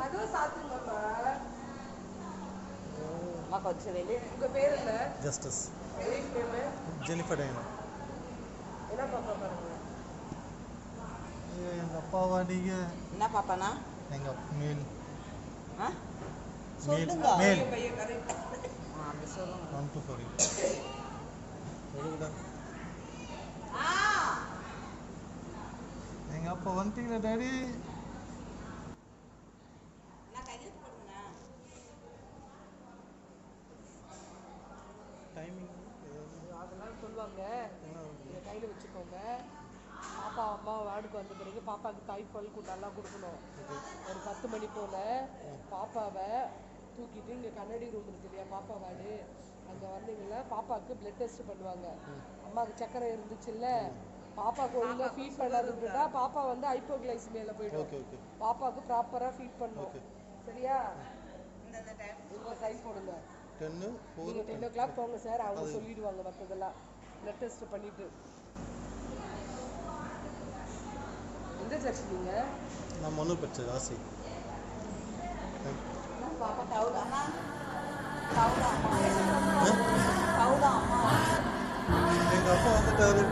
அதுவும் சாத்துங்கம்மா. அம்மா கொஞ்சம் வெளியே. உங்க பேர் என்ன? ஜஸ்டிஸ். ஜெனிஃபர் டைனா. என்ன பாப்பா பாருங்க. எங்கள் அப்பாவா நீங்க? என்ன பாப்பானா? எங்கள் மேல். ஆ சொல்லுங்க. மேல். அப்படி சொல்லுங்க. 1 to 4. சொல்லுங்கடா. எங்கள் அப்பா வந்துட்டீங்களா டாடி? டைமிங் அதெல்லாம் சொல்லுவாங்க. நீங்கள் கையில் வச்சுக்கோங்க. பாப்பா அம்மா வார்டுக்கு வந்த பிறகு பாப்பாவுக்கு தாய்ப்பால் நல்லா கொடுக்கணும். ஒரு 10 மணி போல் பாப்பாவை தூக்கிட்டு இங்கே கண்ணாடி ரூம் இருக்கு இல்லையா, பாப்பா வார்டு, அங்கே வந்தீங்கன்னா பாப்பாவுக்கு பிளட் டெஸ்ட் பண்ணுவாங்க. அம்மாவுக்கு சக்கரை இருந்துச்சுல்ல, பாப்பாவுக்கு ஒழுங்காக ஃபீட் பண்ணாதுன்னா பாப்பா வந்து ஹைப்போகிளைசிமியால போயிடும். பாப்பாவுக்கு ப்ராப்பராக ஃபீட் பண்ணும். சரியா? இந்த டைம் போடுங்க. 10 o'clock போங்க சார், அவங்க சொல்லிடுவாங்க மற்றதெல்லாம் பிளட் டெஸ்ட் பண்ணிட்டு. எந்த சர்ச் நீங்க? நான் மனு பச்சை ராசி. பாப்பா தவுடா தவுடா தவுடா அம்மா. எங்கள் அப்பா வந்துட்டாரு.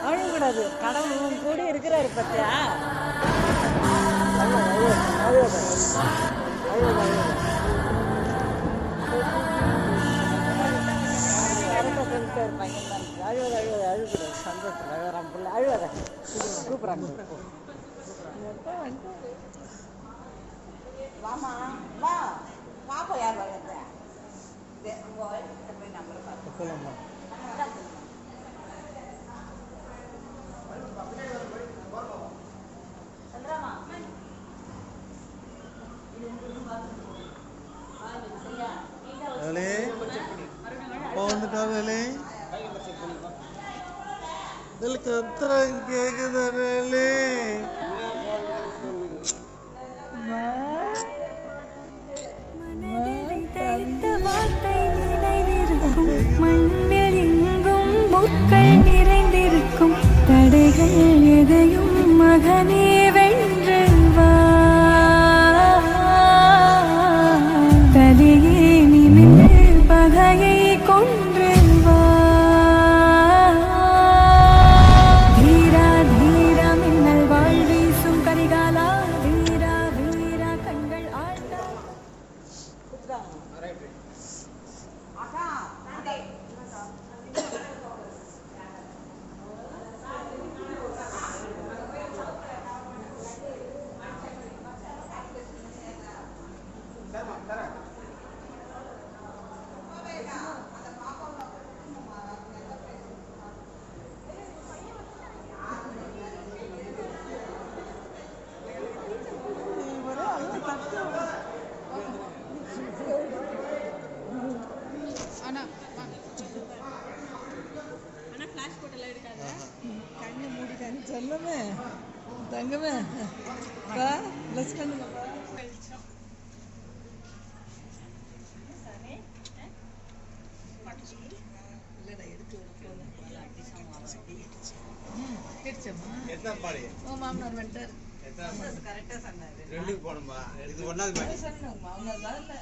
அழுகக்கூடாது. கடவுள் கூட இருக்கிறாரு பத்தியா? அழுகுது சந்தோஷம். அழுகிறான் பிள்ளை. அழுவாத கூப்பிட்றாங்க. வாமா வா. பாப்பா யார் வளர்ந்த? போய் நம்பரை பார்த்து போகலாமா? அப்பா வந்துட்டாரு. இதில் கத்துறாங்க கேக்குதானே? மண்ணில் எங்கும் முட்கள் நிறைந்திருக்கும் தடைகள் எதையும் மகனே வென்று வா. தலையே நிமிர்ந்து பகையை கொன்று வா. தீரா தீரா மின்னல் வாழ் வீசும் கரிகாலா. வீரா வீரா கண்கள் ஆழ்ந்தா. கண்ணு மூடிட்டான்னு சொல்லுமே தங்கமே. ப்ளஸ் பண்ணுங்கப்பா. இல்லைடா எடுத்து ஒரு மாமனார் வந்துட்டார். கரெக்டாக சொன்னாரு. 2 போகணுமா? இது ஒன்றாவது மாமனார் தான் இல்லை.